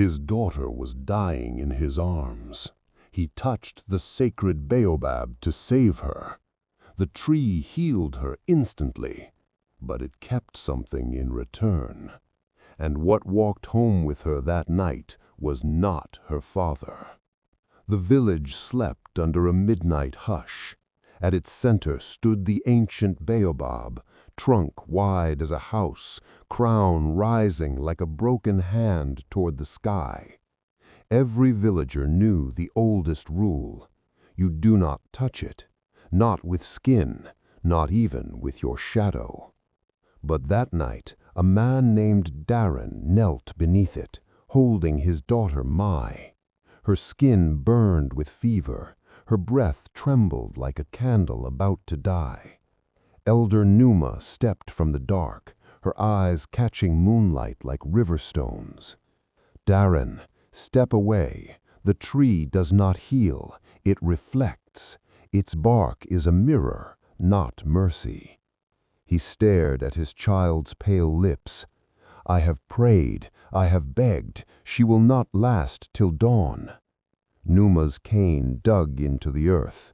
His daughter was dying in his arms. He touched the sacred Baobab to save her. The tree healed her instantly, but it kept something in return. And what walked home with her that night was not her father. The village slept under a midnight hush. At its center stood the ancient Baobab, trunk wide as a house, crown rising like a broken hand toward the sky. Every villager knew the oldest rule: you do not touch it, not with skin, not even with your shadow. But that night, a man named Daren knelt beneath it, holding his daughter Mai. Her skin burned with fever, her breath trembled like a candle about to die. Elder Numa stepped from the dark, her eyes catching moonlight like river stones. "Daren, step away. The tree does not heal, it reflects. Its bark is a mirror, not mercy." He stared at his child's pale lips. "I have prayed, I have begged, she will not last till dawn." Numa's cane dug into the earth.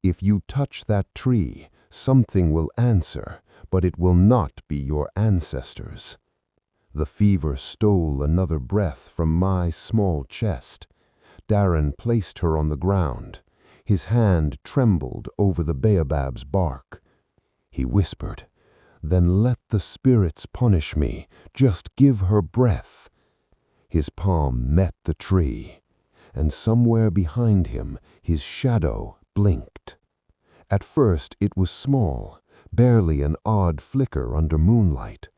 "If you touch that tree, something will answer, but it will not be your ancestors." The fever stole another breath from my small chest. Daren placed her on the ground. His hand trembled over the baobab's bark. He whispered, "Then let the spirits punish me. Just give her breath." His palm met the tree, and somewhere behind him his shadow blinked. At first it was small, barely an odd flicker under moonlight.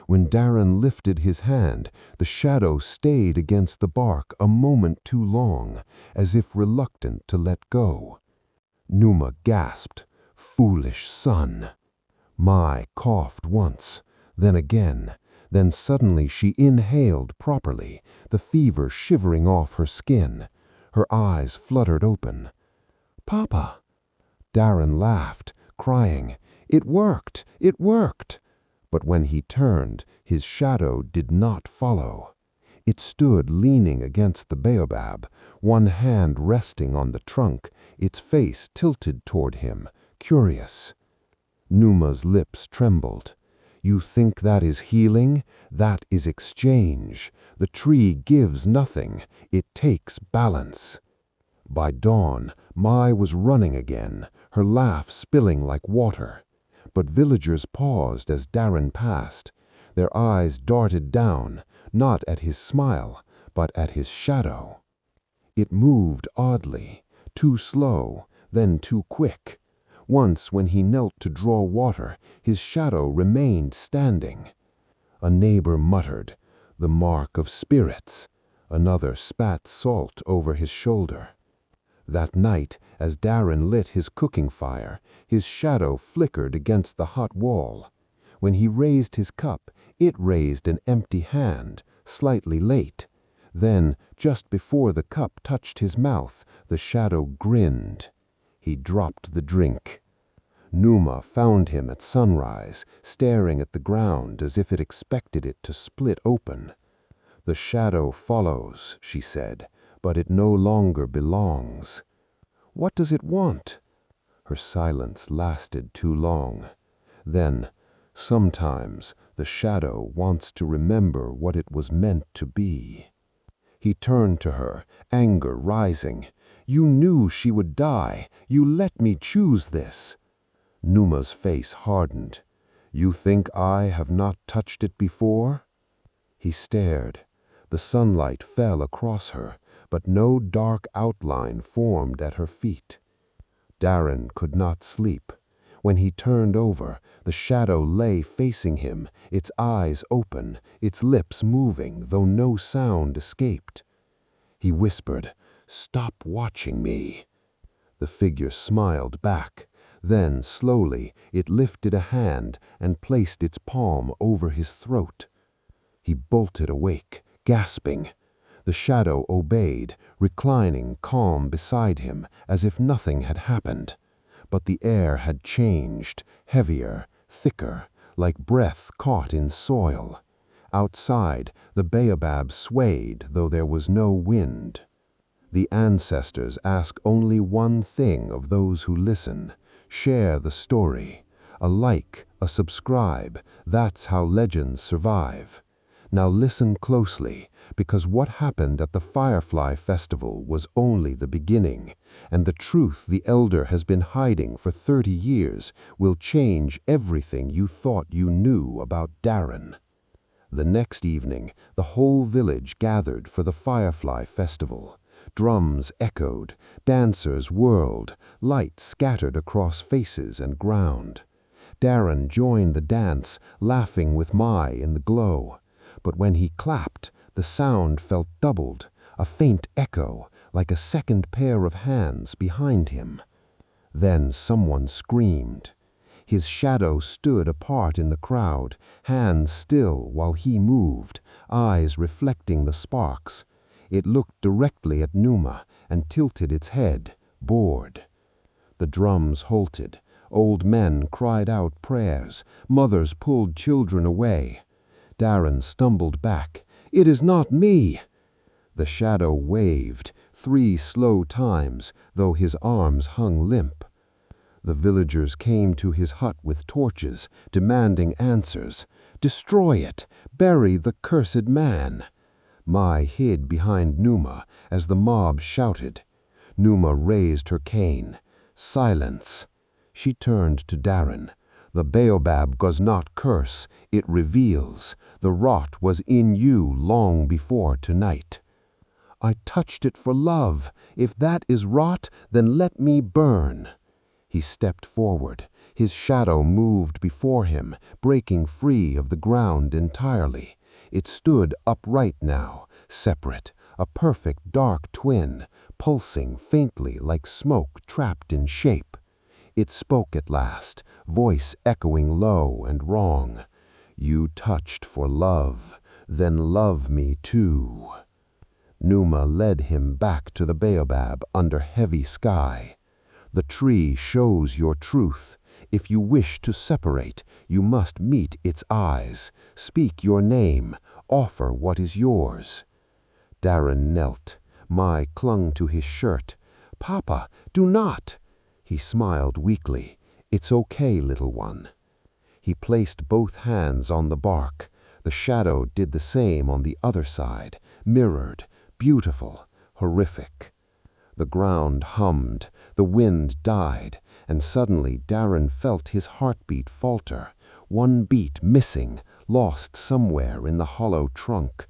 When Daren lifted his hand, the shadow stayed against the bark a moment too long, as if reluctant to let go. Numa gasped, "Foolish son." Mai coughed once, then again. Then suddenly she inhaled properly, the fever shivering off her skin. Her eyes fluttered open. "Papa!" Daren laughed, crying, "It worked! It worked!" But when he turned, his shadow did not follow. It stood leaning against the baobab, one hand resting on the trunk, its face tilted toward him, curious. Numa's lips trembled. "You think that is healing? That is exchange. The tree gives nothing, it takes balance." By dawn, Mai was running again, her laugh spilling like water. But villagers paused as Daren passed. Their eyes darted down, not at his smile, but at his shadow. It moved oddly, too slow, then too quick. Once, when he knelt to draw water, his shadow remained standing. A neighbor muttered, "The mark of spirits." Another spat salt over his shoulder. That night, as Daren lit his cooking fire, his shadow flickered against the hot wall. When he raised his cup, it raised an empty hand, slightly late. Then, just before the cup touched his mouth, the shadow grinned. He dropped the drink. Numa found him at sunrise, staring at the ground as if it expected it to split open. "The shadow follows," she said, "but it no longer belongs." "What does it want?" Her silence lasted too long. Then, "Sometimes the shadow wants to remember what it was meant to be." He turned to her, anger rising. "You knew she would die. You let me choose this." Numa's face hardened. "You think I have not touched it before?" He stared. The sunlight fell across her, but no dark outline formed at her feet. Daren could not sleep. When he turned over, the shadow lay facing him, its eyes open, its lips moving, though no sound escaped. He whispered, "Stop watching me." The figure smiled back. Then, slowly, it lifted a hand and placed its palm over his throat. He bolted awake, gasping. The shadow obeyed, reclining calm beside him, as if nothing had happened. But the air had changed, heavier, thicker, like breath caught in soil. Outside, the Baobab swayed, though there was no wind. The ancestors ask only one thing of those who listen: share the story. A like, a subscribe, that's how legends survive. Now listen closely, because what happened at the Firefly Festival was only the beginning, and the truth the elder has been hiding for 30 years will change everything you thought you knew about Daren. The next evening, the whole village gathered for the Firefly Festival. Drums echoed, dancers whirled, light scattered across faces and ground. Daren joined the dance, laughing with Mai in the glow. But when he clapped, the sound felt doubled, a faint echo, like a second pair of hands behind him. Then someone screamed. His shadow stood apart in the crowd, hands still while he moved, eyes reflecting the sparks. It looked directly at Numa and tilted its head, bored. The drums halted. Old men cried out prayers. Mothers pulled children away. Daren stumbled back. "It is not me!" The shadow waved 3 slow times, though his arms hung limp. The villagers came to his hut with torches, demanding answers. "Destroy it! Bury the cursed man!" Mai hid behind Numa as the mob shouted. Numa raised her cane. "Silence!" She turned to Daren. "The Baobab does not curse, it reveals. The rot was in you long before tonight." "I touched it for love. If that is rot, then let me burn." He stepped forward. His shadow moved before him, breaking free of the ground entirely. It stood upright now, separate, a perfect dark twin, pulsing faintly like smoke trapped in shape. It spoke at last, voice echoing low and wrong. "You touched for love, then love me too." Numa led him back to the Baobab under heavy sky. "The tree shows your truth. If you wish to separate, you must meet its eyes. Speak your name, offer what is yours." Daren knelt. Mai clung to his shirt. "Papa, do not!" He smiled weakly. "It's okay, little one." He placed both hands on the bark. The shadow did the same on the other side, mirrored, beautiful, horrific. The ground hummed, the wind died, and suddenly Daren felt his heartbeat falter, one beat missing, lost somewhere in the hollow trunk.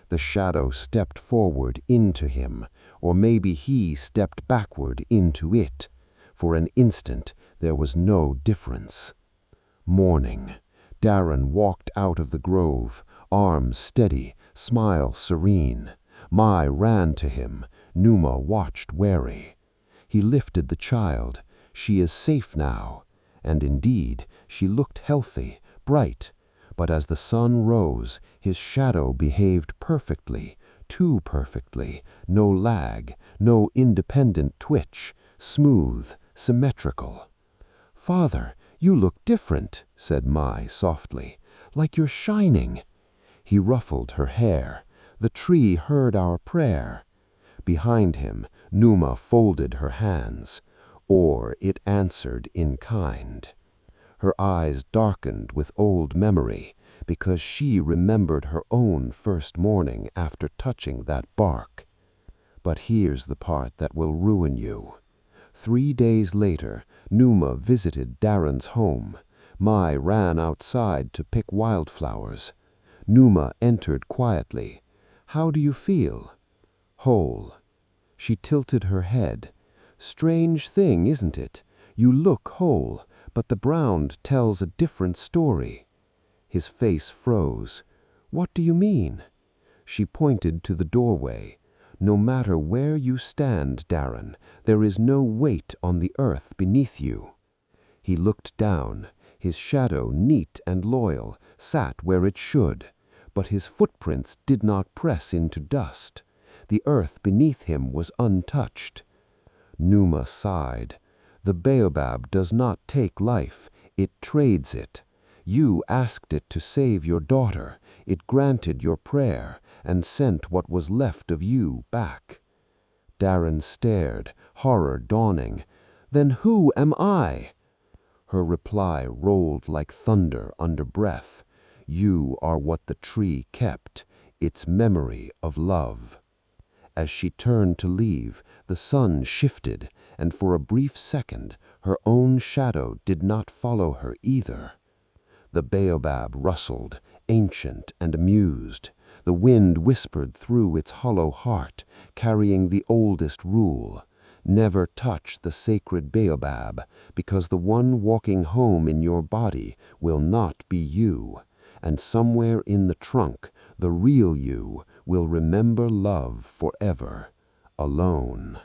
The shadow stepped forward into him, or maybe he stepped backward into it. For an instant, there was no difference. Morning. Daren walked out of the grove, arms steady, smile serene. Mai ran to him. Numa watched wary. He lifted the child. She is safe now. And indeed, she looked healthy, bright. But as the sun rose, his shadow behaved perfectly, too perfectly, no lag, no independent twitch, smooth, symmetrical. "Father, you look different," said Mai softly, "like you're shining." He ruffled her hair. "The tree heard our prayer." Behind him, Numa folded her hands. Or it answered in kind. Her eyes darkened with old memory, because she remembered her own first morning after touching that bark. But here's the part that will ruin you. 3 days later, Numa visited Daren's home. Mai ran outside to pick wildflowers. Numa entered quietly. "How do you feel?" "Whole." She tilted her head. "Strange thing, isn't it? You look whole, but the ground tells a different story." His face froze. "What do you mean?" She pointed to the doorway. "No matter where you stand, Daren, there is no weight on the earth beneath you." He looked down. His shadow, neat and loyal, sat where it should, but his footprints did not press into dust. The earth beneath him was untouched. Numa sighed. "The Baobab does not take life, it trades it. You asked it to save your daughter. It granted your prayer and sent what was left of you back. Daren stared, horror dawning. Then who am I? Her reply rolled like thunder under breath. You are what the tree kept, its memory of love. As she turned to leave, the sun shifted, and for a brief second, her own shadow did not follow her either. The baobab rustled, ancient and amused. The wind whispered through its hollow heart, carrying the oldest rule. Never touch the sacred baobab, because the one walking home in your body will not be you, and somewhere in the trunk, the real you will remember love forever, alone.